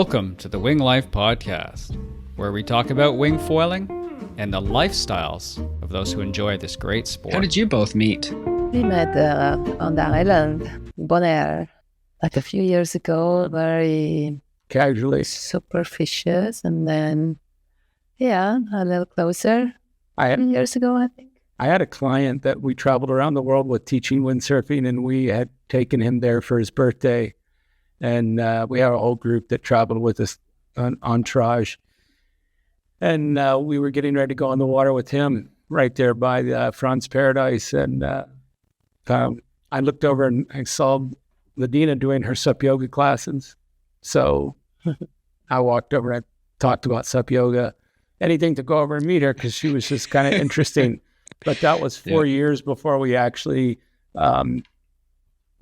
Welcome to the Wing Life Podcast, where we talk about wing foiling and the lifestyles of those who enjoy this great sport. How did you both meet? We met on the island, Bonaire, like a few years ago, very casually, superficious, and then, a little closer. 3 years ago, I think. I had a client that we traveled around the world with teaching windsurfing, and we had taken him there for his birthday. And we had a whole group that traveled with us, an entourage. And we were getting ready to go on the water with him right there by the Franz Paradise. And I looked over and I saw Ladina doing her sup yoga classes. So I walked over and talked about sup yoga, anything to go over and meet her because she was just kind of interesting. But that was 4 years before we actually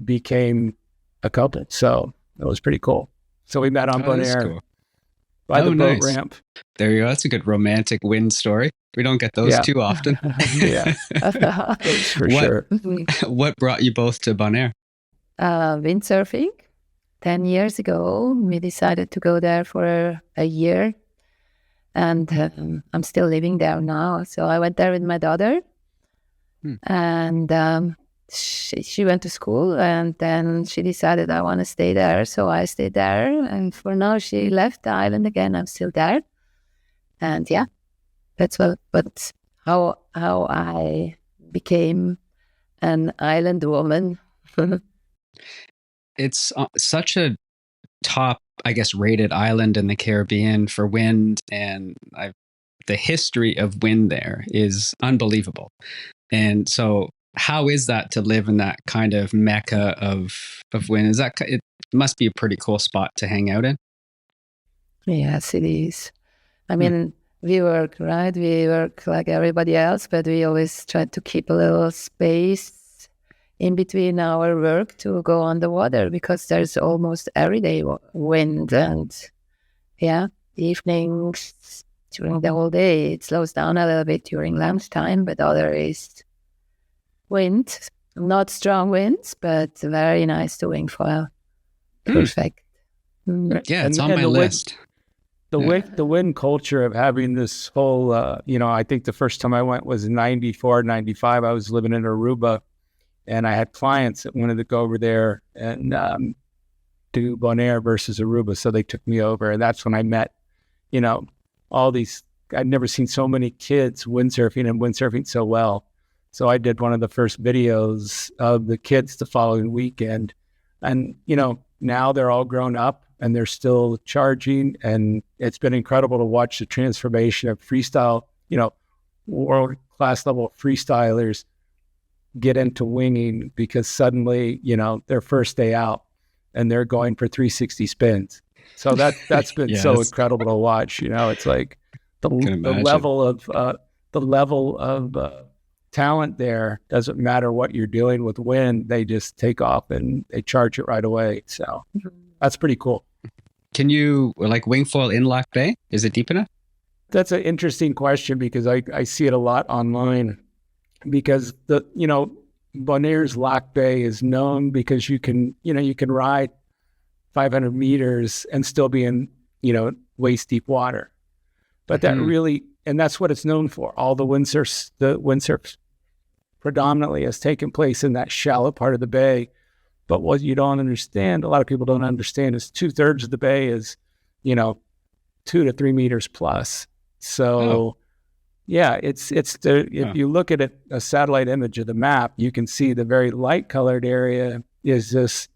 became a couple. So it was pretty cool. So we met on Bonaire by the boat ramp. There you go. That's a good romantic wind story. We don't get those too often. For sure. What brought you both to Bonaire? Windsurfing. 10 years ago, we decided to go there for a year. And I'm still living there now. So I went there with my daughter. And she went to school, and then she decided I want to stay there. So I stayed there. And for now, she left the island again. I'm still there. And that's how I became an island woman. It's such a top, I guess, rated island in the Caribbean for wind, and the history of wind there is unbelievable. And so, how is that to live in that kind of Mecca of wind? It must be a pretty cool spot to hang out in. Yes, it is. I mean, we work, right? We work like everybody else, but we always try to keep a little space in between our work to go on the water because there's almost everyday wind, and evenings during the whole day. It slows down a little bit during lunchtime, but other is wind, not strong winds, but very nice to wingfoil. Perfect. Yeah, it's on my list. The wind culture of having this whole, I think the first time I went was 94, 95. I was living in Aruba. And I had clients that wanted to go over there and do Bonaire versus Aruba. So they took me over. And that's when I met, all these, I'd never seen so many kids windsurfing so well. So I did one of the first videos of the kids the following weekend. And, now they're all grown up and they're still charging. And it's been incredible to watch the transformation of freestyle, world-class level freestylers get into winging because suddenly, their first day out and they're going for 360 spins. So that's been so incredible to watch. It's like the level of talent there doesn't matter what you're doing with wind. They just take off and they charge it right away. So that's pretty cool. Can you wingfoil in Lac Bay? Is it deep enough? That's an interesting question because I see it a lot online. Because Bonaire's Lac Bay is known because you can ride 500 meters and still be in, waist deep water. But that really, and that's what it's known for. All the windsurf predominantly has taken place in that shallow part of the bay. But what you don't understand, a lot of people don't understand, is 2/3 of the bay is, 2 to 3 meters plus. So if you look at it, a satellite image of the map, you can see the very light colored area is this,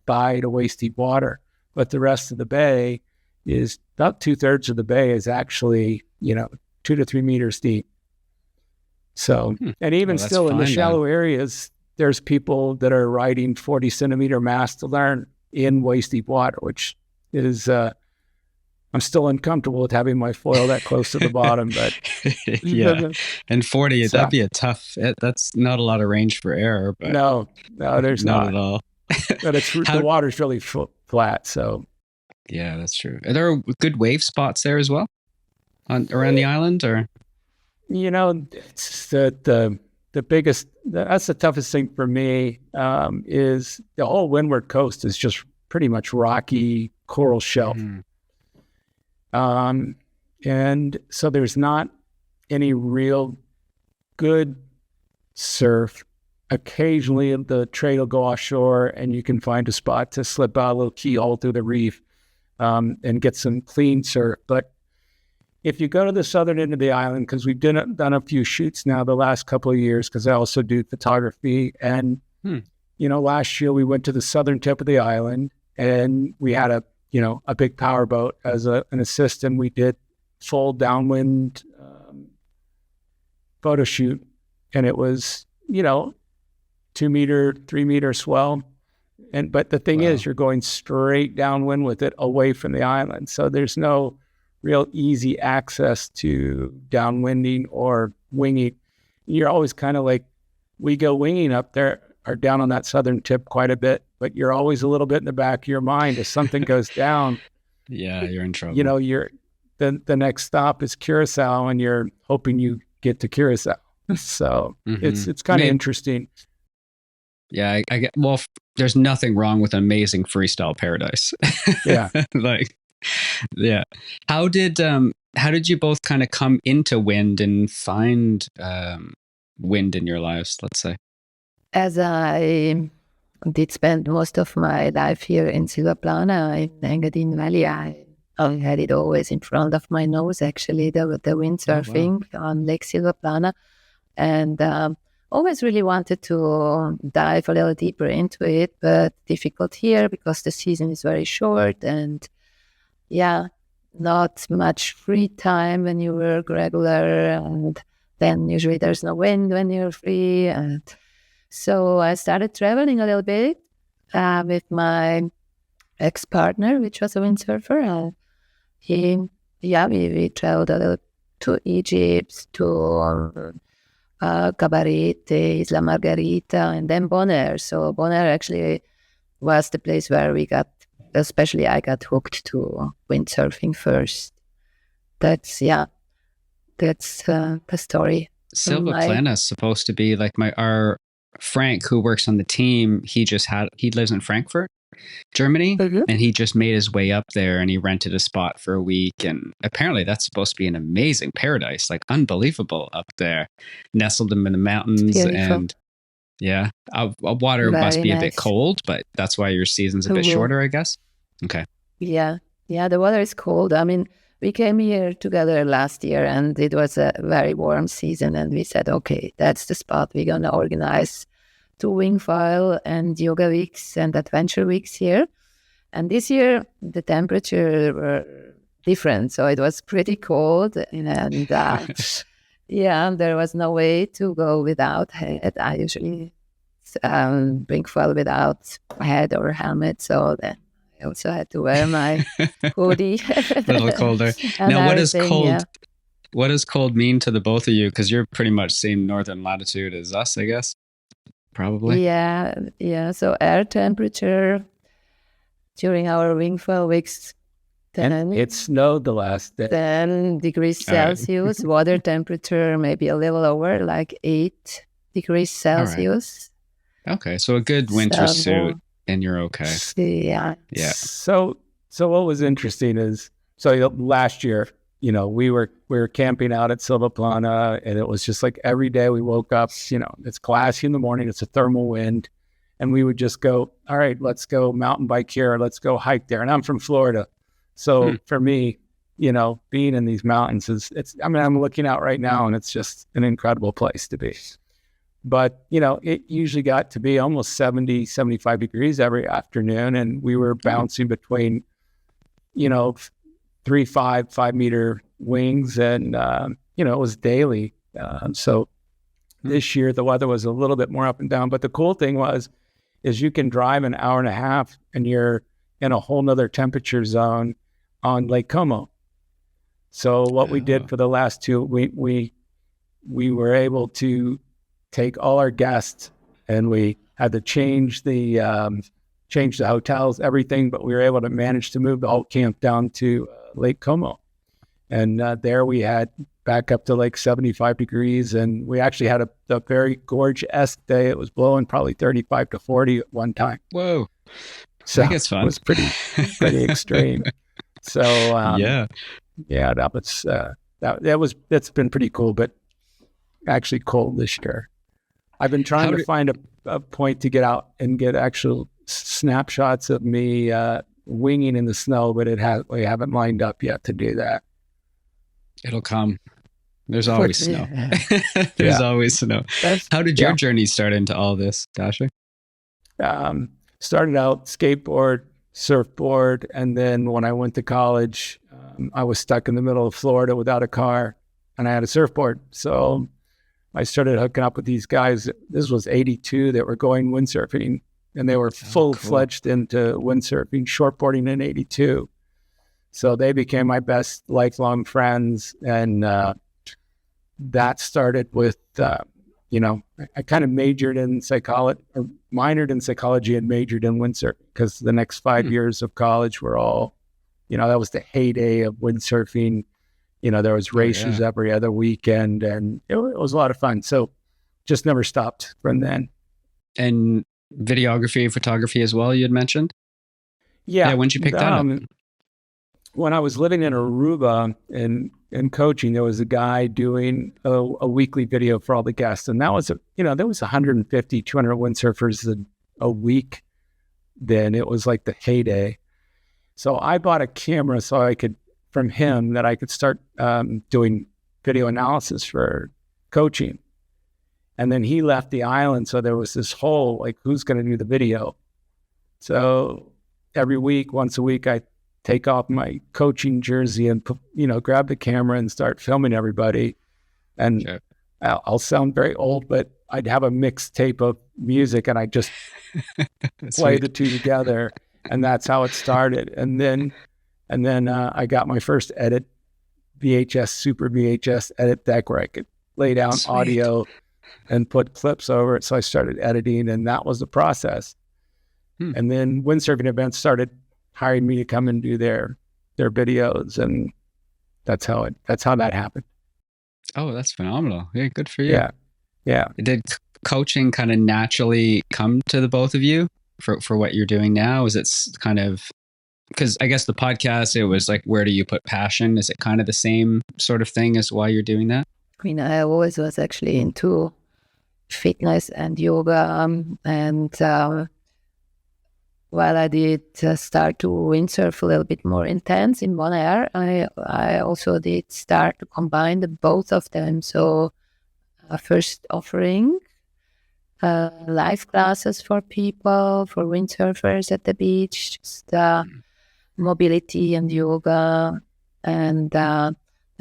thigh to waist deep water. But the rest of the bay is about 2/3 of the bay is actually, 2 to 3 meters deep. So, and even still in the shallow areas, there's people that are riding 40 centimeter masts to learn in waist deep water, which is, I'm still uncomfortable with having my foil that close to the bottom, but and 40, that'd be a tough. That's not a lot of range for error. But no, there's not at all. But the water's really flat, so that's true. Are there good wave spots there as well, around the island, or it's the biggest. That's the toughest thing for me. Is the whole windward coast is just pretty much rocky coral shelf. And so there's not any real good surf. Occasionally the trade will go offshore and you can find a spot to slip out a little keyhole through the reef and get some clean surf. But if you go to the southern end of the island, because we've done a few shoots now the last couple of years, because I also do photography. And, last year we went to the southern tip of the island and we had a big power boat as an assistant. We did full downwind photo shoot. And it was, 2 meter, 3 meter swell. But the thing is, you're going straight downwind with it away from the island. So there's no real easy access to downwinding or winging. You're always kind of like, we go winging up there or down on that southern tip quite a bit, but you're always a little bit in the back of your mind. If something goes down, yeah, you're in trouble. You're the next stop is Curacao and you're hoping you get to Curacao. So it's kind of interesting. Yeah, I get, there's nothing wrong with amazing freestyle paradise. Yeah. Yeah. How did you both kind of come into wind and find wind in your lives, let's say? As I did spend most of my life here in Silvaplana, in Engadine Valley, I had it always in front of my nose, actually, the windsurfing on Lake Silvaplana. And always really wanted to dive a little deeper into it, but difficult here because the season is very short and not much free time when you work regular, and then usually there's no wind when you're free. And so I started traveling a little bit with my ex-partner, which was a windsurfer. We traveled a little to Egypt, to Cabarete, Isla Margarita, and then Bonaire. So Bonaire actually was the place where I got hooked to windsurfing first. That's the story. Silvaplana is supposed to be like our Frank, who works on the team. He lives in Frankfurt, Germany, and he just made his way up there and he rented a spot for a week. And apparently that's supposed to be an amazing paradise, like unbelievable up there, nestled in the mountains. And water Very must be nice. a bit cold, but that's why your season's a bit shorter, I guess. Okay. Yeah, the water is cold. I mean, we came here together last year and it was a very warm season, and we said, okay, that's the spot we're going to organize 2 wingfoil and yoga weeks and adventure weeks here. And this year the temperature were different, so it was pretty cold, and there was no way to go without head. I usually bring foil without head or helmet, so then I also had to wear my hoodie. A little colder. Now, what does cold mean to the both of you? Because you're pretty much same northern latitude as us, I guess. Probably. Yeah. So air temperature during our wingfoil weeks, it snowed the last day. 10 degrees Celsius. Right. Water temperature maybe a little lower, like 8 degrees Celsius. Right. Okay, so a good winter suit and you're okay. Yeah. So what was interesting is, last year, we were camping out at Silvaplana, and it was just like every day we woke up, it's glassy in the morning, it's a thermal wind, and we would just go, all right, let's go mountain bike here, let's go hike there. And I'm from Florida. So for me, being in these mountains I'm looking out right now and it's just an incredible place to be. But, it usually got to be almost 70, 75 degrees every afternoon, and we were bouncing between, 5 meter wings, and it was daily. So this year the weather was a little bit more up and down, but the cool thing is you can drive an hour and a half and you're in a whole nother temperature zone on Lake Como. So what we did for the last 2, we were able to take all our guests, and we had to change the hotels, everything, but we were able to manage to move the whole camp down to Lake Como. And there we had back up to like 75 degrees, and we actually had a very gorgeous day. It was blowing probably 35 to 40 at one time. Whoa. So I think it's fun. It was pretty extreme. So, yeah, that's been pretty cool, but actually cold this year. I've been trying to find a point to get out and get actual snapshots of me winging in the snow, but we haven't lined up yet to do that. It'll come. There's always snow. There's always snow. How did your journey start into all this, Dasher? Started out skateboard, surfboard, and then when I went to college, I was stuck in the middle of Florida without a car, and I had a surfboard. So I started hooking up with these guys. This was 82 that were going windsurfing, and they were full-fledged into windsurfing, shortboarding in 82. So they became my best lifelong friends, and that started with, I kind of majored in psychology, or minored in psychology and majored in windsurfing, because the next 5 years of college were all, that was the heyday of windsurfing. There was races every other weekend, and it was a lot of fun. So just never stopped from then. And videography, photography as well, you had mentioned? Yeah. When did you pick that up? When I was living in Aruba and coaching, there was a guy doing a weekly video for all the guests. And that was, there was 150, 200 windsurfers a week then. It was like the heyday. So I bought a camera from him that I could start doing video analysis for coaching. And then he left the island. So there was this whole, like, who's going to do the video? So every week, once a week, I take off my coaching jersey and, grab the camera and start filming everybody. And sure. I'll sound very old, but I'd have a mixtape of music and I just play the two together. And that's how it started. And then I got my first Super VHS edit deck where I could lay down audio and put clips over it. So I started editing, and that was the process. And then windsurfing events started hiring me to come and do their videos, and that's how that happened. Oh, that's phenomenal. Yeah, good for you. Yeah. Did coaching kind of naturally come to the both of you for what you're doing now? Is it kind of, because I guess the podcast, it was like, where do you put passion? Is it kind of the same sort of thing as why you're doing that? I always was actually into fitness and yoga, and while I did start to windsurf a little bit more intense in Bonaire, I also did start to combine both of them. So first offering live classes for people, for windsurfers at the beach, just mobility and yoga, and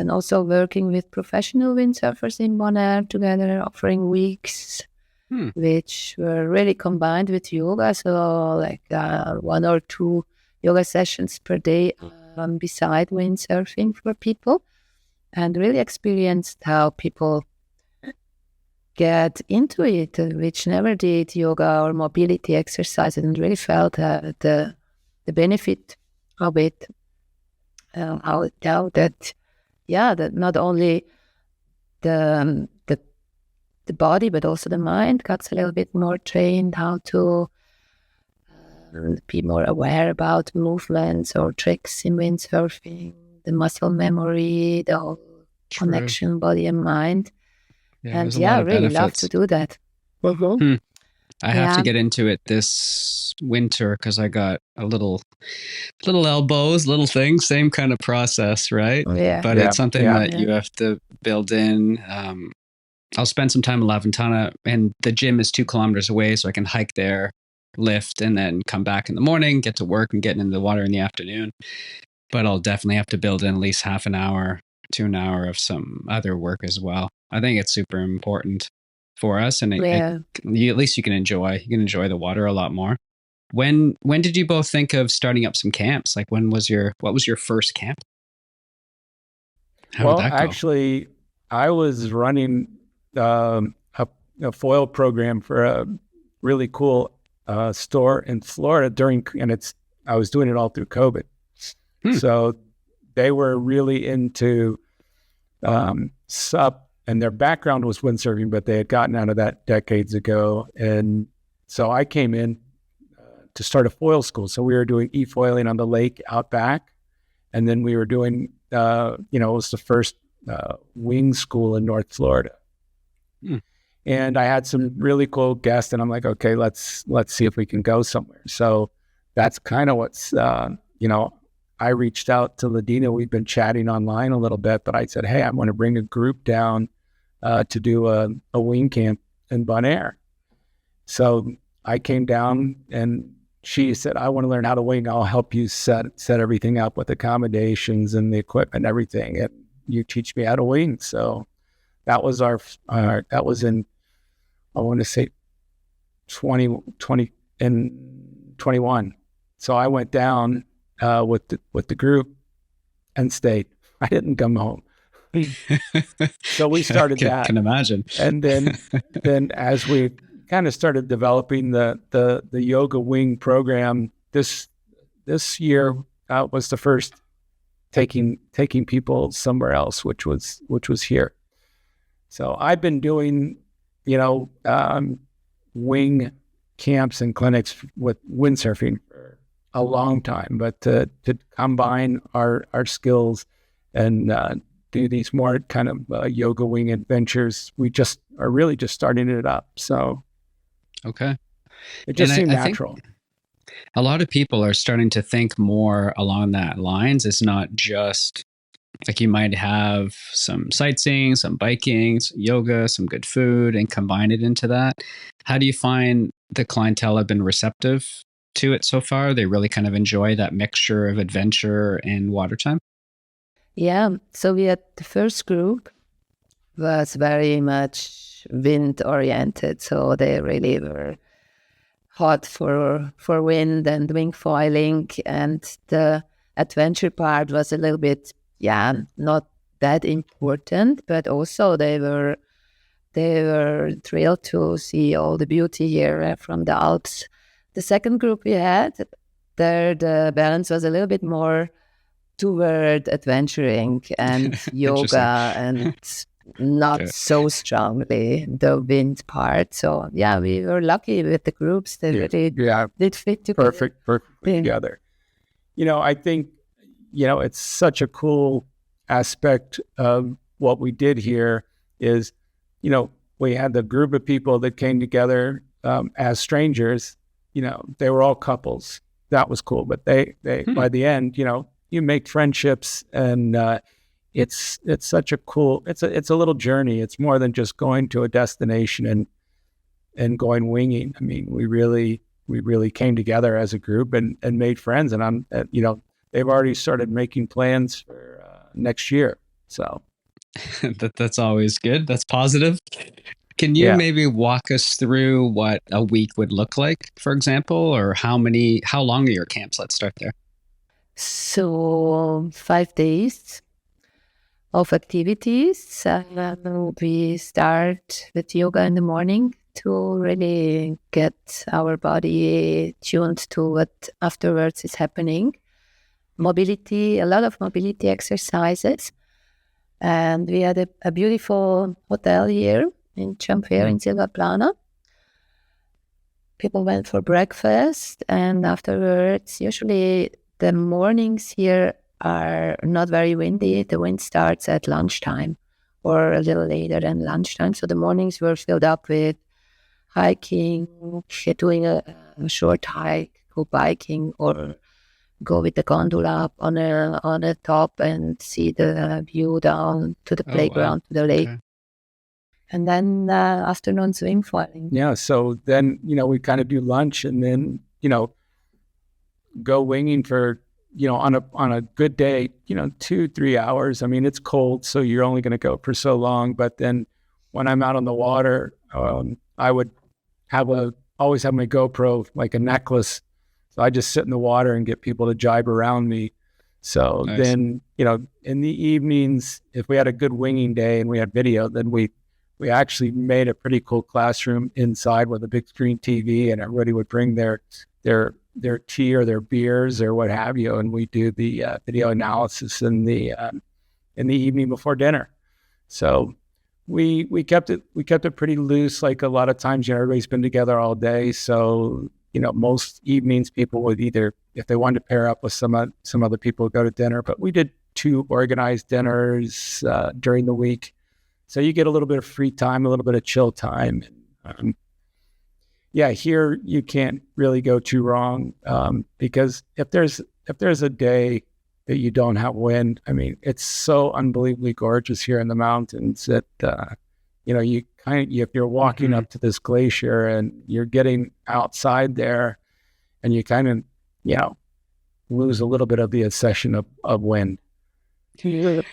also working with professional windsurfers in Bonaire together, offering weeks, which were really combined with yoga. So like 1 or 2 yoga sessions per day beside windsurfing for people, and really experienced how people get into it, which never did yoga or mobility exercises, and really felt the benefit of it. That not only the body, but also the mind got a little bit more trained how to be more aware about movements or tricks in windsurfing, the muscle memory, the whole connection, body and mind. And really love to do that. I have to get into it this winter because I got a little elbows, little things, same kind of process, right? Yeah. But it's something that you have to build in. I'll spend some time in La Ventana, and the gym is 2 kilometers away, so I can hike there, lift, and then come back in the morning, get to work and get into the water in the afternoon. But I'll definitely have to build in at least half an hour to an hour of some other work as well. I think it's super important for us, and at least you can enjoy the water a lot more. When did you both think of starting up some camps? Like, what was your first camp? How did that go? Actually, I was running a foil program for a really cool store in Florida I was doing it all through COVID. So they were really into SUP, and their background was windsurfing, but they had gotten out of that decades ago. And so I came in to start a foil school. So we were doing e-foiling on the lake out back, and then we were doing it was the first wing school in North Florida. And I had some really cool guests, and I'm like, okay, let's see if we can go somewhere. So that's kind of what's, I reached out to Ladina. We've been chatting online a little bit, but I said, hey, I want to bring a group down to do a wing camp in Bonaire. So I came down, and she said, I want to learn how to wing. I'll help you set everything up with accommodations and the equipment and everything. And you teach me how to wing. So that was that was in, I want to say 20 and 21. So I went down with the group and stayed. I didn't come home. So we started that. Can imagine. And then as we kind of started developing the yoga wing program, this year was the first taking people somewhere else, which was here. So I've been doing, wing camps and clinics with windsurfing for a long time, but to combine our skills and do these more kind of yoga wing adventures, we just are really just starting it up. So okay, it just seemed natural. A lot of people are starting to think more along that lines. It's not just like you might have some sightseeing, some biking, some yoga, some good food, and combine it into that. How do you find the clientele have been receptive to it so far? They really kind of enjoy that mixture of adventure and water time? Yeah. So we had the first group was very much wind oriented. So they really were hot for wind and wing foiling, and the adventure part was a little bit not that important, but also they were thrilled to see all the beauty here from the Alps. The second group we had, there the balance was a little bit more toward adventuring and yoga and not so strongly the wind part. So we were lucky with the groups that really did fit together. Perfect together. I think, it's such a cool aspect of what we did here is, we had the group of people that came together as strangers. They were all couples. That was cool. But they by the end, you make friendships, and it's such a cool, it's a little journey. It's more than just going to a destination and going winging. I mean, we really came together as a group and made friends, and I'm, they've already started making plans for next year. So that's always good. That's positive. Can you maybe walk us through what a week would look like, for example, or how long are your camps? Let's start there. So 5 days of activities. We start with yoga in the morning to really get our body tuned to what afterwards is happening. Mobility, a lot of mobility exercises. And we had a beautiful hotel here in Champfire in Silva Plana. People went for breakfast, and afterwards, usually the mornings here are not very windy. The wind starts at lunchtime or a little later than lunchtime. So the mornings were filled up with hiking, doing a short hike, go biking, or go with the gondola up on a top and see the view down to the playground, to the lake. Okay. And then afternoon swing foiling. Yeah, so then, we kind of do lunch and then, go winging for, on a good day, 2-3 hours. I mean, it's cold, so you're only going to go for so long. But then when I'm out on the water, I would always have my GoPro, like a necklace. So I just sit in the water and get people to jibe around me. So nice. Then, in the evenings, if we had a good winging day and we had video, then we actually made a pretty cool classroom inside with a big screen TV, and everybody would bring their tea or their beers or what have you, and we do the video analysis in the evening before dinner. So we kept it pretty loose. Like a lot of times, everybody's been together all day, so most evenings people would either, if they wanted to pair up with some other people, go to dinner. But we did 2 organized dinners during the week. So you get a little bit of free time, a little bit of chill time. Here you can't really go too wrong because if there's a day that you don't have wind, I mean, it's so unbelievably gorgeous here in the mountains that if you're walking up to this glacier and you're getting outside there, and you kind of lose a little bit of the accession of wind. I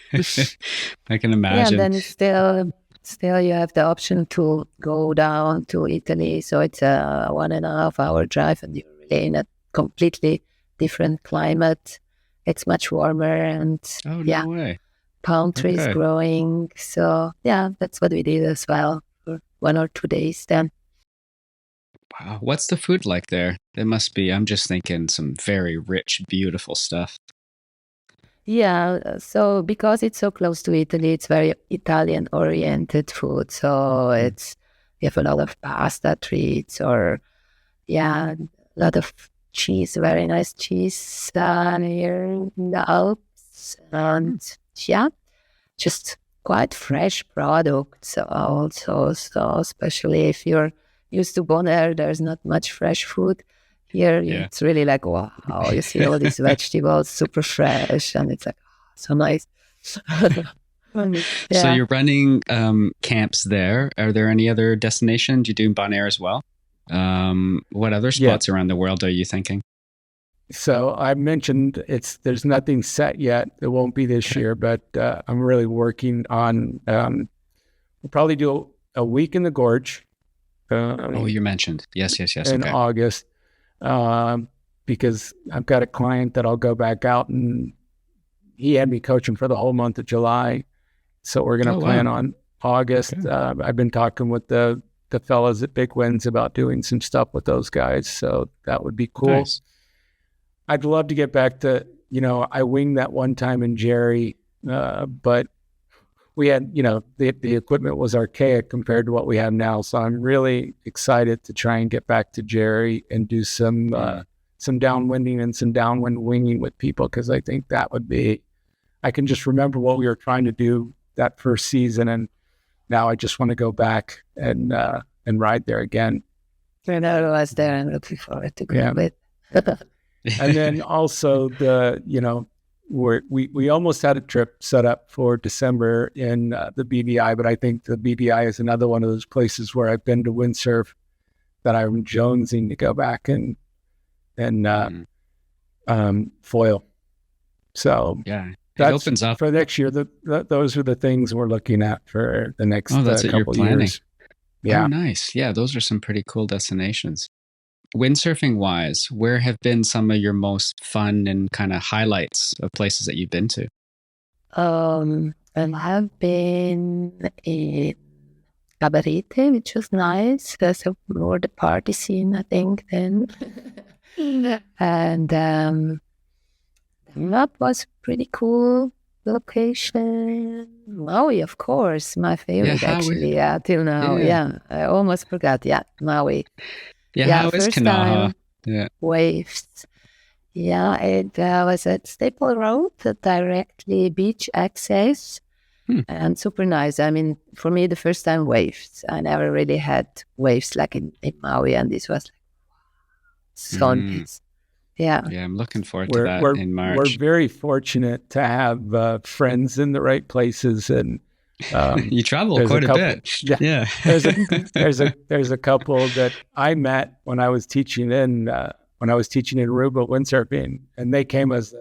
can imagine. Yeah, then still you have the option to go down to Italy. So it's a 1.5 hour drive, and you're really in a completely different climate. It's much warmer, and no way. Palm trees growing. So that's what we did as well for 1 or 2 days then. Wow. What's the food like there? It must be, I'm just thinking, some very rich, beautiful stuff. Yeah, so because it's so close to Italy, it's very Italian-oriented food. So you have a lot of pasta treats, or a lot of cheese, very nice cheese here in the Alps, and just quite fresh products also. So especially if you're used to Bonaire, there's not much fresh food. Here, it's really like, wow, you see all these vegetables, super fresh, and it's like, so nice. So you're running camps there. Are there any other destinations? You do Bonaire as well? What other spots around the world are you thinking? So I mentioned there's nothing set yet. It won't be this year, but I'm really working on, we'll probably do a week in the Gorge. You mentioned. Yes. In August, because I've got a client that I'll go back out, and he had me coaching for the whole month of July. So we're going to plan on August. Okay. I've been talking with the fellas at Big Winds about doing some stuff with those guys. So that would be cool. Nice. I'd love to get back to, I winged that one time in Jerry, but we had, the equipment was archaic compared to what we have now. So I'm really excited to try and get back to Jerry and do some downwinding and some downwind winging with people, because I think that would be, I can just remember what we were trying to do that first season, and now I just want to go back and ride there again. I was there and looking forward to go with. And then also we almost had a trip set up for December in the BVI, but I think the BVI is another one of those places where I've been to windsurf that I'm jonesing to go back and foil. So it opens up for next year. Those are the things we're looking at for the next couple years. Yeah, nice. Yeah, those are some pretty cool destinations. Windsurfing wise, where have been some of your most fun and kind of highlights of places that you've been to? I have been in Cabarete, which was nice. There's more the party scene, I think, then. And that was pretty cool location. Maui, of course, my favorite actually. Till now. Yeah, I almost forgot. Yeah, Maui. How is Kanaha? Waves. Yeah, it was at Staple Road, directly beach access, and super nice. I mean, for me, the first time waves. I never really had waves like in Maui, and this was like so nice. Yeah, I'm looking forward to that in March. We're very fortunate to have friends in the right places, and you travel quite a bit. Yeah. There's a couple that I met when I was teaching in Aruba windsurfing, and they came as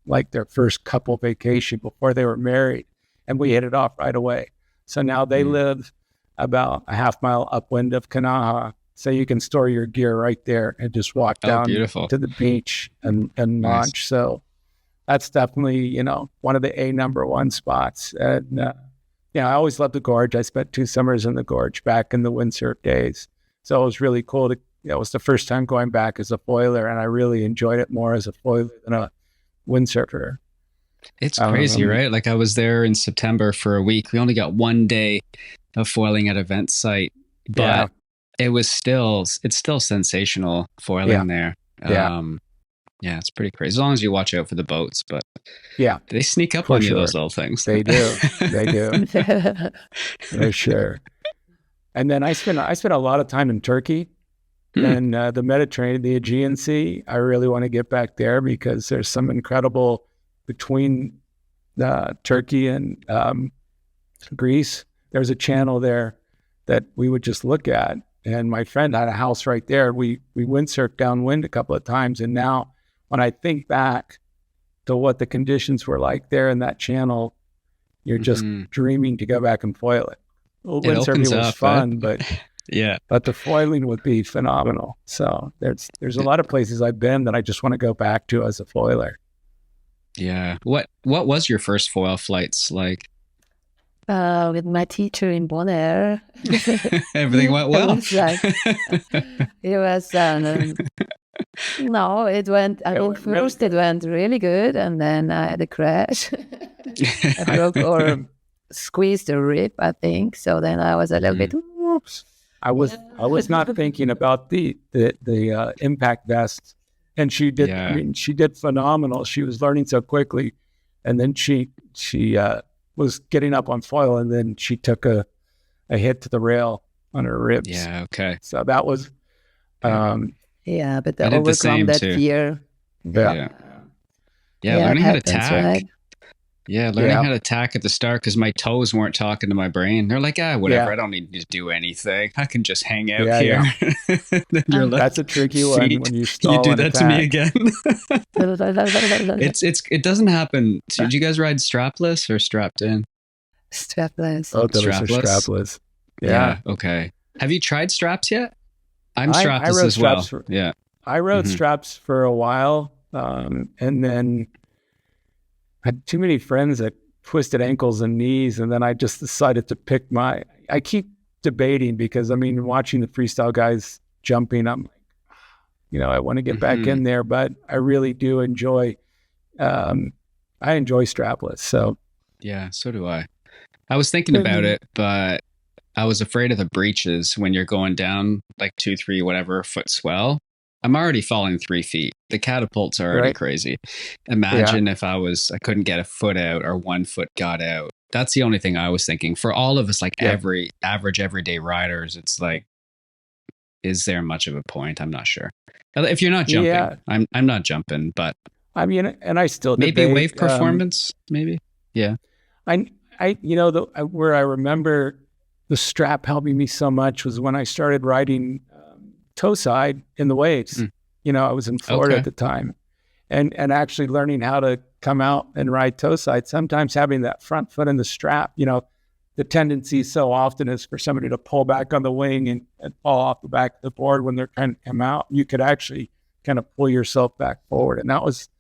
like their first couple vacation before they were married, and we hit it off right away. So now they live about a half mile upwind of Kanaha, so you can store your gear right there and just walk down to the beach and launch. So that's definitely one of the #1 spots. And I always loved the Gorge. I spent 2 summers in the Gorge back in the windsurf days. So it was really cool it was the first time going back as a foiler, and I really enjoyed it more as a foiler than a windsurfer. It's crazy, right? Like I was there in September for a week. We only got 1 day of foiling at event site, but it's still sensational foiling there. Yeah, it's pretty crazy. As long as you watch out for the boats, but Yeah, they sneak up for on you, sure. those little things. They do. They do. For sure. And then I spent a lot of time in Turkey and the Mediterranean, the Aegean Sea. I really want to get back there because there's some incredible between Turkey and Greece. There's a channel there that we would just look at. And my friend had a house right there. We windsurfed downwind a couple of times. And now when I think back to what the conditions were like there in that channel, you're just dreaming to go back and foil it. Well, windsurfing was fun, but yeah, but the foiling would be phenomenal. So there's a lot of places I've been that I just want to go back to as a foiler. Yeah. What was your first foil flights like? With my teacher in Bonaire. Everything went well. It was no, it went. I mean, first it went really good, and then I had a crash. I broke or squeezed a rib, I think. So then I was a little bit. Oops. I was not thinking about the impact vest, and she did. Yeah. I mean, she did phenomenal. She was learning so quickly, and then she was getting up on foil, and then she took a hit to the rail on her ribs. Yeah. Okay. So that was. Yeah, but to overcome that fear. Yeah. Learning how to tack. Right? Yeah, learning how to tack at the start because my toes weren't talking to my brain. They're like, whatever. I don't need to do anything. I can just hang out here. Yeah. That's a tricky one when you stall. You do that to me again. It doesn't happen. So did you guys ride strapless or strapped in? Strapless. Oh, those are strapless. Yeah. Okay. Have you tried straps yet? I'm strapless as well. I rode straps for a while, and then I had too many friends that twisted ankles and knees, and then I just decided to pick I keep debating because, I mean, watching the freestyle guys jumping, I'm like, I want to get back in there, but I really do enjoy, I enjoy strapless. So. Yeah, so do I. I was thinking about it, but I was afraid of the breaches when you're going down like 2, 3, whatever foot swell. I'm already falling 3 feet. The catapults are already crazy. Imagine if I couldn't get a foot out or 1 foot got out. That's the only thing I was thinking. For all of us, like every average everyday riders, it's like, is there much of a point? I'm not sure. If you're not jumping, I'm not jumping, but I mean, and I still maybe wave performance, maybe. Yeah. Where I remember the strap helping me so much was when I started riding toe side in the waves. I was in Florida at the time, and actually learning how to come out and ride toe side. Sometimes having that front foot in the strap, the tendency so often is for somebody to pull back on the wing and fall off the back of the board when they're trying to come out. You could actually kind of pull yourself back forward. And that was,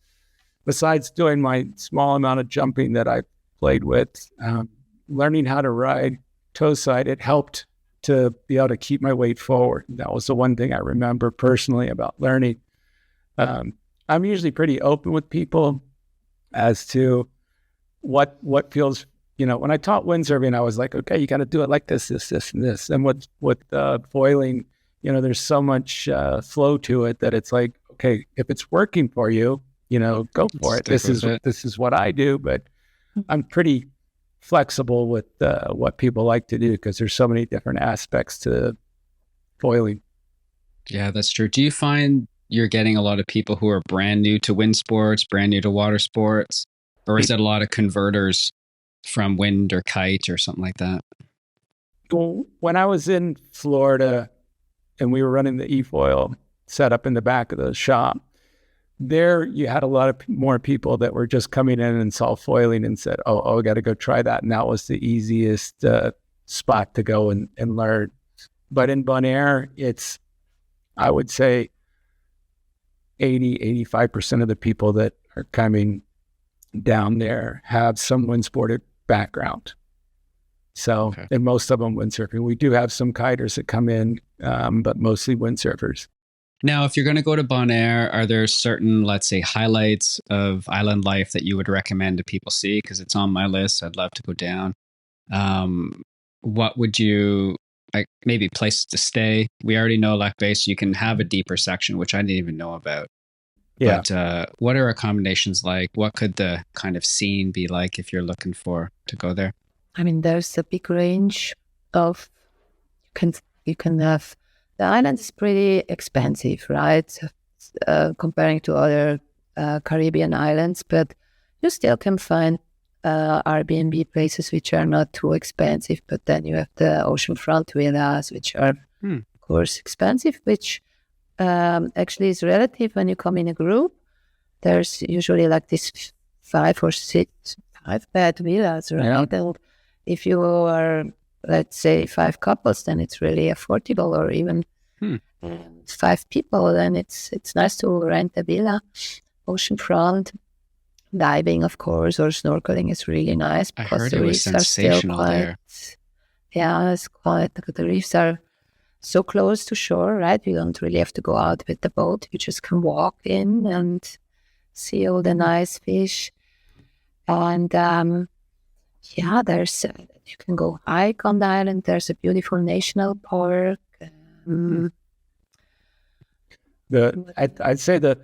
besides doing my small amount of jumping that I played with, learning how to ride toe side, it helped to be able to keep my weight forward. That was the one thing I remember personally about learning. I'm usually pretty open with people as to what feels, when I taught windsurfing, I was like, okay, you got to do it like this, and this. And with foiling, there's so much flow to it that it's like, okay, if it's working for you, go for it. This is what I do, but I'm pretty flexible with what people like to do because there's so many different aspects to foiling. Yeah, that's true. Do you find you're getting a lot of people who are brand new to wind sports, brand new to water sports, or is it a lot of converters from wind or kite or something like that? When I was in Florida and we were running the e-foil set up in the back of the shop, there you had a lot of more people that were just coming in and saw foiling and said, oh, I got to go try that. And that was the easiest spot to go and learn. But in Bonaire, it's, I would say 85% of the people that are coming down there have some wind sported background. So, and most of them windsurfing. We do have some kiters that come in, but mostly windsurfers. Now, if you're going to go to Bonaire, are there certain, let's say, highlights of island life that you would recommend to people see? Because it's on my list. I'd love to go down. What would you, like, maybe places to stay? We already know Lac Bay, so you can have a deeper section, which I didn't even know about. Yeah. But what are accommodations like? What could the kind of scene be like if you're looking to go there? I mean, there's a big range of you can have. The island is pretty expensive, right? Comparing to other Caribbean islands, but you still can find Airbnb places which are not too expensive. But then you have the oceanfront villas, which are, of course, expensive, which actually is relative when you come in a group. There's usually like this 5-bed villas, right? Yeah. And if you are, let's say, 5 couples, then it's really affordable, or even 5 people, then it's nice to rent a villa. Oceanfront, diving, of course, or snorkeling is really nice. I Because heard the it was reefs are still sensational there. Yeah, it's quite, the reefs are so close to shore, right? You don't really have to go out with the boat. You just can walk in and see all the nice fish. And yeah, there's you can go hike on the island. There's a beautiful national park. I'd say the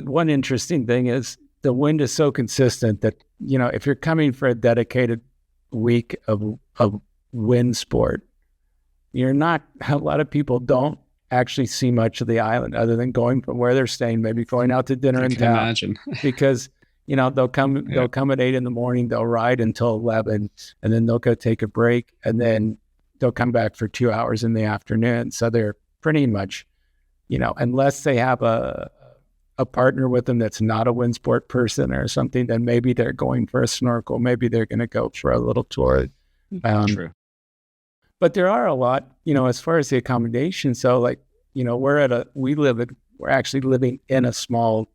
one interesting thing is the wind is so consistent that, you know, if you're coming for a dedicated week of wind sport, a lot of people don't actually see much of the island other than going from where they're staying, maybe going out to dinner in town. Imagine. Because, you know, they'll come at 8 a.m, they'll ride until 11, and then they'll go take a break, and then they'll come back for 2 hours in the afternoon. So they're pretty much, you know, unless they have a partner with them that's not a wind sport person or something, then maybe they're going for a snorkel. Maybe they're going to go for a little tour. True. But there are a lot, you know, as far as the accommodation. So, like, you know, we're actually living in a small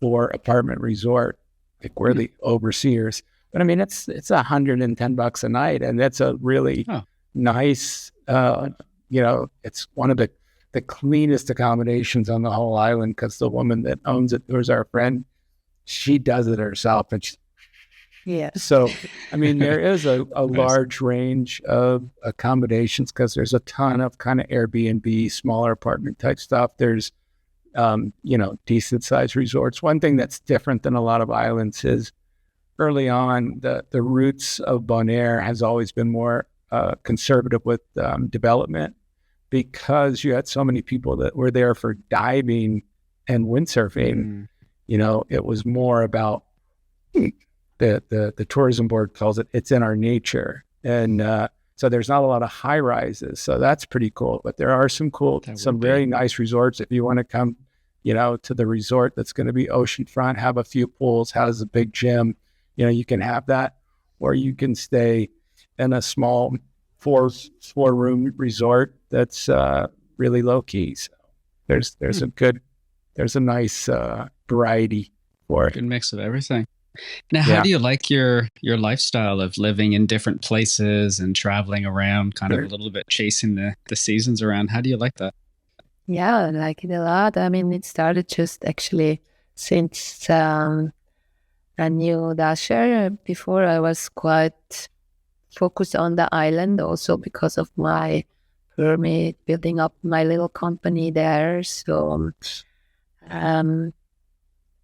4 apartment resort. Like, we're the overseers. But I mean, it's $110 a night, and that's a really nice, you know, it's one of the cleanest accommodations on the whole island, because the woman that owns it, who's our friend, she does it herself. And so, I mean, there is a large range of accommodations, because there's a ton of kind of Airbnb, smaller apartment type stuff. There's, you know, decent sized resorts. One thing that's different than a lot of islands is early on, the roots of Bonaire has always been more conservative with development, because you had so many people that were there for diving and windsurfing. You know, it was more about the tourism board calls it's in our nature. And so there's not a lot of high rises. So that's pretty cool. But there are some very nice resorts. If you want to come, you know, to the resort that's going to be oceanfront, have a few pools, has a big gym, you know, you can have that. Or you can stay in a small 4-room resort that's really low key. So there's a nice variety for it. Good mix of everything. Now, how do you like your lifestyle of living in different places and traveling around, kind of a little bit chasing the seasons around? How do you like that? Yeah, I like it a lot. I mean, it started just actually since I knew Dasher. Before, I was quite focused on the island, also because of my permit, building up my little company there. So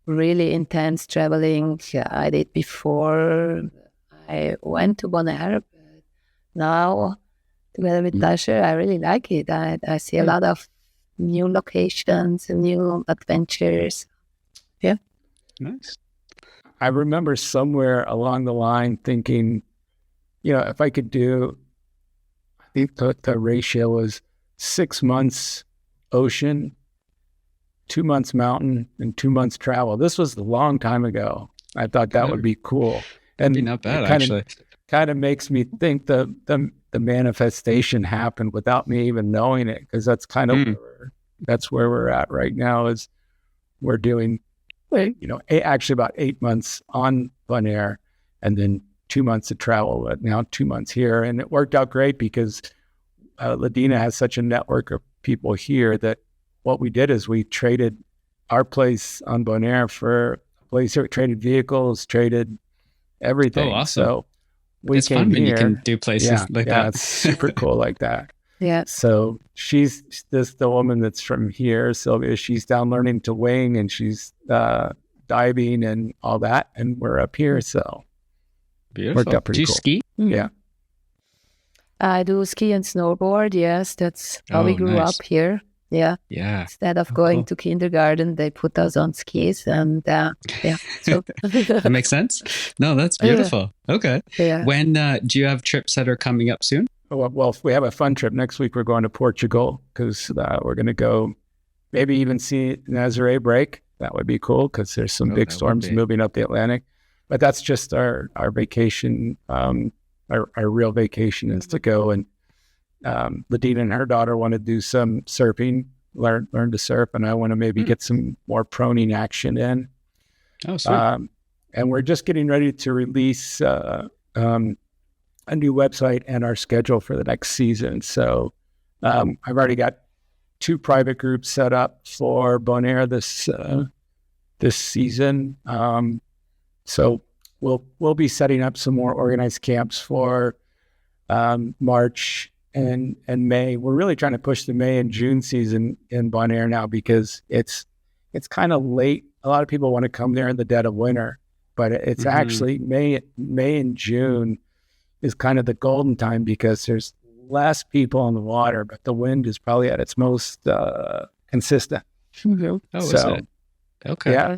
really intense traveling I did before I went to Bonaire. But now, together with Dasher, I really like it. I see a lot of new locations and new adventures. Yeah. Nice. I remember somewhere along the line thinking, you know, if I could do, I think the ratio was 6 months ocean, 2 months mountain, and 2 months travel. This was a long time ago. I thought that would be cool. And not bad, actually. Kind of makes me think the manifestation happened without me even knowing it, because that's kind of that's where we're at right now. Is we're doing, you know, actually about 8 months on Bonaire, and then 2 months of travel, but now 2 months here. And it worked out great because Ladina has such a network of people here that what we did is we traded our place on Bonaire for a place here. We traded vehicles, traded everything. Oh, awesome. So we it's came fun when here. You can do places like that. It's super cool like that. Yeah. So she's the woman that's from here, Sylvia. She's down learning to wing, and she's diving and all that, and we're up here. So Beautiful. worked out pretty Do you cool. ski? Yeah. I do ski and snowboard. Yes, that's how we grew nice. up here. Yeah. Yeah. Instead of going cool. to kindergarten, they put us on skis, and yeah. So That makes sense. No, that's beautiful. Okay. yeah. When do you have trips that are coming up soon? Well, if we have a fun trip next week, we're going to Portugal because we're going to go maybe even see Nazare break. That would be cool because there's some big storms moving up the Atlantic. But that's just our vacation. Our real vacation is to go, and Ladina and her daughter want to do some surfing, learn to surf, and I want to maybe get some more proning action in. Oh, sweet. And we're just getting ready to release a new website and our schedule for the next season. So I've already got 2 private groups set up for Bonaire this season. So we'll be setting up some more organized camps for March and May. We're really trying to push the May and June season in Bonaire now because it's kind of late. A lot of people want to come there in the dead of winter, but it's actually May and June is kind of the golden time because there's less people on the water, but the wind is probably at its most consistent. Oh, is it? Okay. Yeah.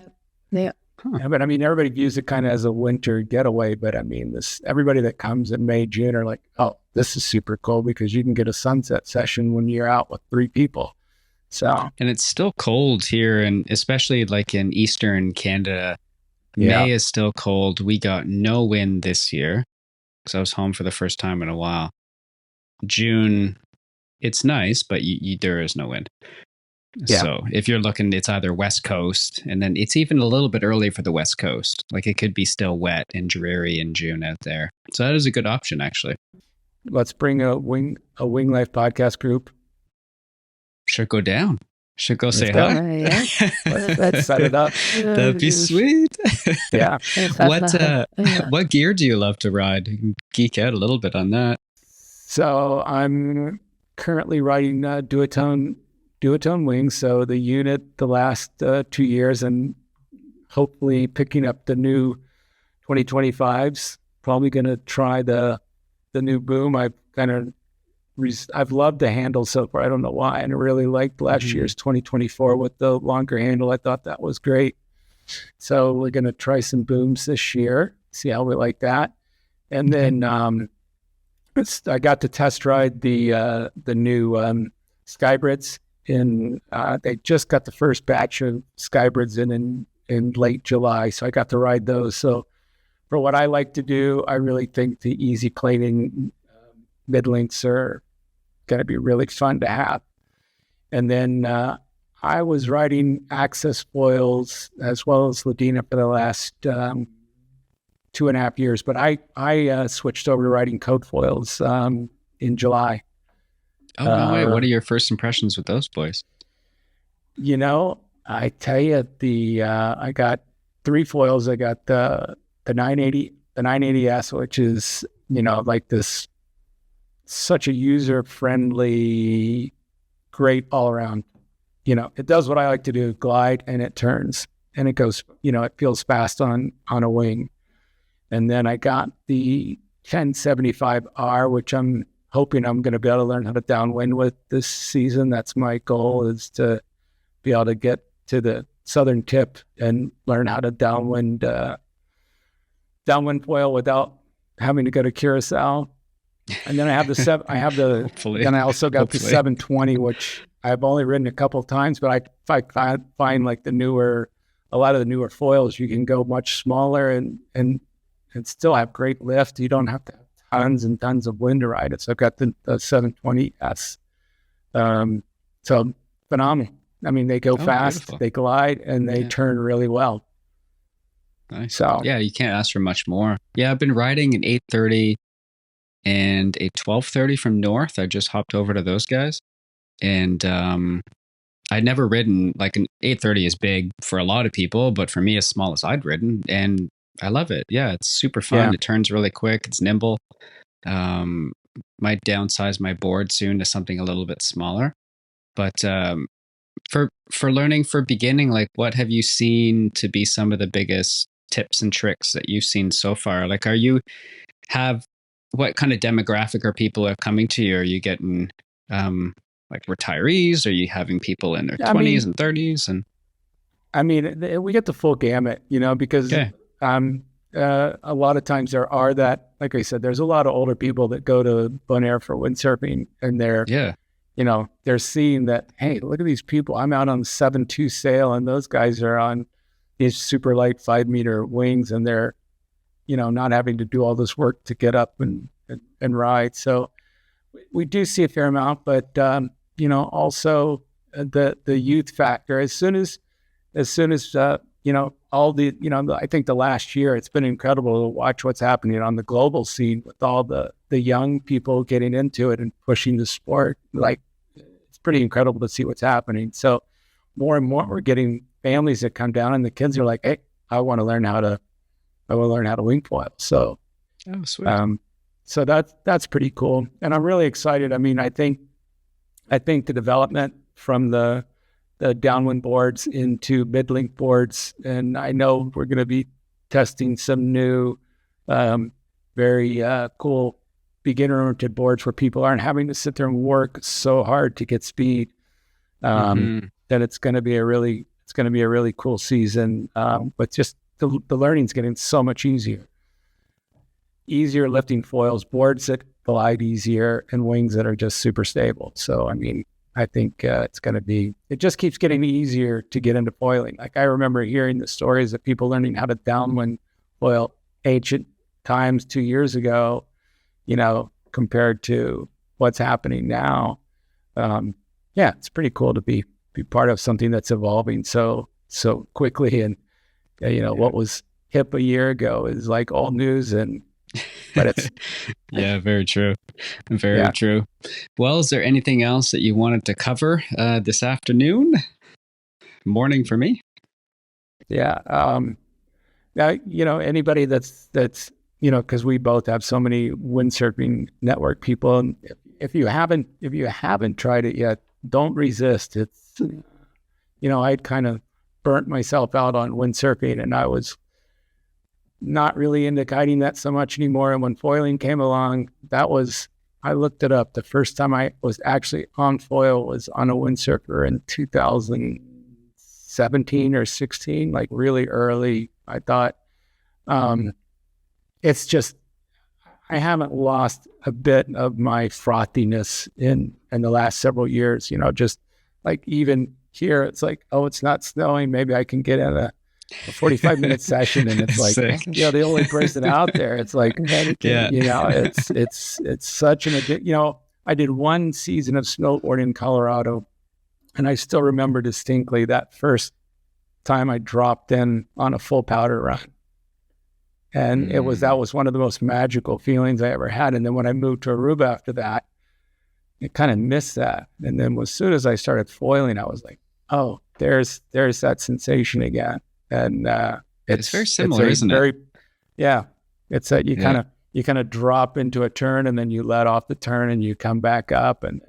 Yeah. Huh. Yeah, but I mean, everybody views it kind of as a winter getaway, but I mean, everybody that comes in May, June are like, oh, this is super cool because you can get a sunset session when you're out with 3 people. So, And it's still cold here, and especially like in Eastern Canada, yeah. May is still cold. We got no wind this year because I was home for the first time in a while. June, it's nice, but there is no wind. Yeah. So if you're looking, it's either West Coast, and then it's even a little bit early for the West Coast. Like it could be still wet and dreary in June out there. So that is a good option, actually. Let's bring a Wing Life podcast group. Should go down. Should go say go. hi. Yeah. Let's set it up. That'd be sweet. Yeah. What gear do you love to ride? You can geek out a little bit on that. So I'm currently riding duotone wings. So the unit the last 2 years, and hopefully picking up the new 2025s. Probably going to try the new boom. I've loved the handle so far. I don't know why. And I really liked last year's 2024 with the longer handle. I thought that was great. So we're going to try some booms this year, see how we like that. And then I got to test ride the new Skybrids. They just got the first batch of Skybrids in late July. So I got to ride those. So for what I like to do, I really think the easy planing mid-lengths are going to be really fun to have. And then I was riding access foils as well as Ladina for the last 2.5 years, but I switched over to riding code foils in July. Oh, no way. What are your first impressions with those boys? You know, I tell you, I got 3 foils. I got the 980S, which is, like this, such a user-friendly, great all-around. It does what I like to do, glide, and it turns, and it goes, it feels fast on a wing. And then I got the 1075R, which I'm hoping I'm going to be able to learn how to downwind with this season. That's my goal, is to be able to get to the southern tip and learn how to downwind foil without having to go to Curacao. And then I have then I also got the 720, which I've only ridden a couple of times, but I find like a lot of the newer foils, you can go much smaller and still have great lift. You don't have to have tons and tons of wind to ride it. So I've got the 720S. So phenomenal. I mean, they go fast, beautiful. They glide, and they turn really well. Nice. So yeah, you can't ask for much more. Yeah, I've been riding an 830 and a 1230 from North. I just hopped over to those guys, and I'd never ridden, like, an 830 is big for a lot of people, but for me, as small as I'd ridden, and I love it. Yeah, it's super fun. Yeah. It turns really quick. It's nimble. might downsize my board soon to something a little bit smaller. But for learning, for beginning, like what have you seen to be some of the biggest tips and tricks that you've seen so far? Like, what kind of demographic are people are coming to you? Are you getting like retirees? Are you having people in their 20s and 30s? And I mean, we get the full gamut, because a lot of times there are that, like I said, there's a lot of older people that go to Bonaire for windsurfing, and they're seeing that, hey, look at these people. I'm out on 7.2 sail, and those guys are on these super light 5-meter wings, and they're, not having to do all this work to get up and ride. So we do see a fair amount, but also the youth factor. As soon as all the, I think the last year it's been incredible to watch what's happening on the global scene with all the young people getting into it and pushing the sport. Like, it's pretty incredible to see what's happening. So more and more we're getting families that come down, and the kids are like, hey, I want to learn how to wingfoil. So, sweet. So that's pretty cool. And I'm really excited. I mean, I think the development from the downwind boards into mid-length boards, and I know we're going to be testing some new, very cool beginner-oriented boards where people aren't having to sit there and work so hard to get speed. That it's going to be a really cool season. But just the learning's getting so much easier lifting foils, boards that glide easier, and wings that are just super stable. So, I mean, I think it just keeps getting easier to get into foiling. Like, I remember hearing the stories of people learning how to downwind foil ancient times 2 years ago, compared to what's happening now. It's pretty cool to be part of something that's evolving so quickly. And, what was hip a year ago is like old news, but it's very true. Very true. Well, is there anything else that you wanted to cover this afternoon? Morning for me. Now, anybody that's because we both have so many windsurfing network people, and if you haven't tried it yet, don't resist. It's I'd kind of burnt myself out on windsurfing, and I was not really into kiting that so much anymore. And when foiling came along, I looked it up. The first time I was actually on foil was on a windsurfer in 2017 or 16, like really early. I thought, it's just, I haven't lost a bit of my frothiness in the last several years, just like even here, it's like, oh, it's not snowing. Maybe I can get in a 45-minute session, and it's like, the only person out there. It's like, it's such an I did one season of snowboarding in Colorado, and I still remember distinctly that first time I dropped in on a full powder run, and that was one of the most magical feelings I ever had. And then when I moved to Aruba after that, I kind of missed that. And then as soon as I started foiling, I was like, oh, there's that sensation again. And it's very similar, isn't it? Yeah. It's that you kind of drop into a turn, and then you let off the turn and you come back up. And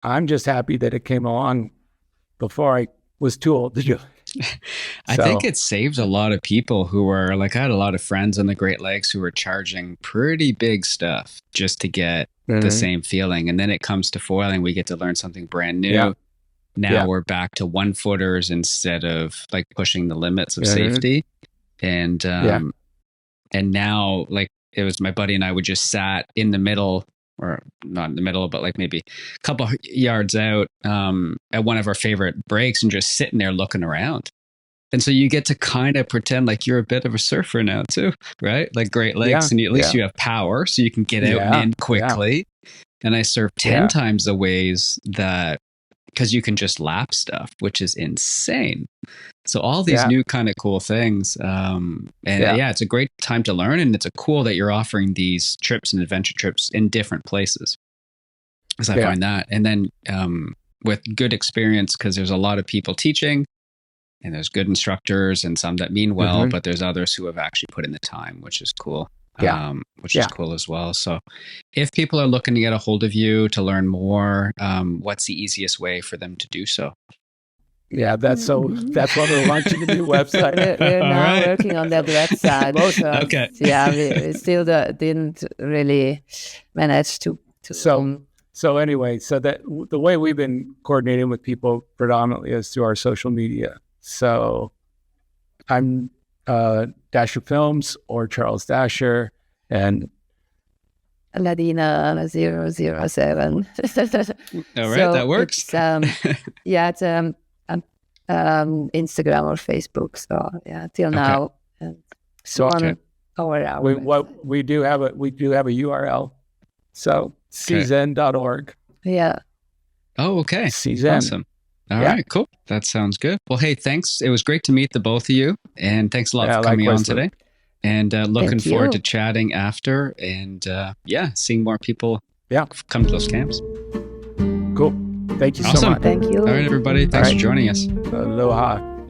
I'm just happy that it came along before I was too old to do it. I think it saved a lot of people who were like, I had a lot of friends in the Great Lakes who were charging pretty big stuff just to get the same feeling. And then it comes to foiling, we get to learn something brand new. Yeah. Now we're back to 1-footers instead of like pushing the limits of safety. And now, like, it was my buddy and I would just sat in the middle, or not in the middle, but like maybe a couple yards out at one of our favorite breaks, and just sitting there looking around. And so you get to kind of pretend like you're a bit of a surfer now too, right? Like Great Lakes, and at least you have power, so you can get out and in quickly. And I surf 10 times the ways that, because you can just lap stuff, which is insane. So all these new kind of cool things. It's a great time to learn. And it's cool that you're offering these trips and adventure trips in different places. Because I find that. And then with good experience, because there's a lot of people teaching, and there's good instructors and some that mean well, but there's others who have actually put in the time, which is cool. which is cool as well. So if people are looking to get a hold of you to learn more, what's the easiest way for them to do so? Yeah, that's what we're launching the new website. We're now working on that website. Okay. Yeah, we still didn't really manage to. So anyway, so that the way we've been coordinating with people predominantly is through our social media. So I'm Dasher Films or Charles Dasher, and Ladina 007. All right, that works. It's Instagram or Facebook. So till now. So we do have a URL. So SeaZen.org. Yeah. Oh, okay. SeaZen. Awesome. All right, cool. That sounds good. Well, hey, thanks. It was great to meet the both of you, and thanks a lot for coming on today. And looking forward to chatting after, and seeing more people come to those camps. Cool. Thank you so much. Thank you. All right, everybody. Thanks for joining us. Aloha.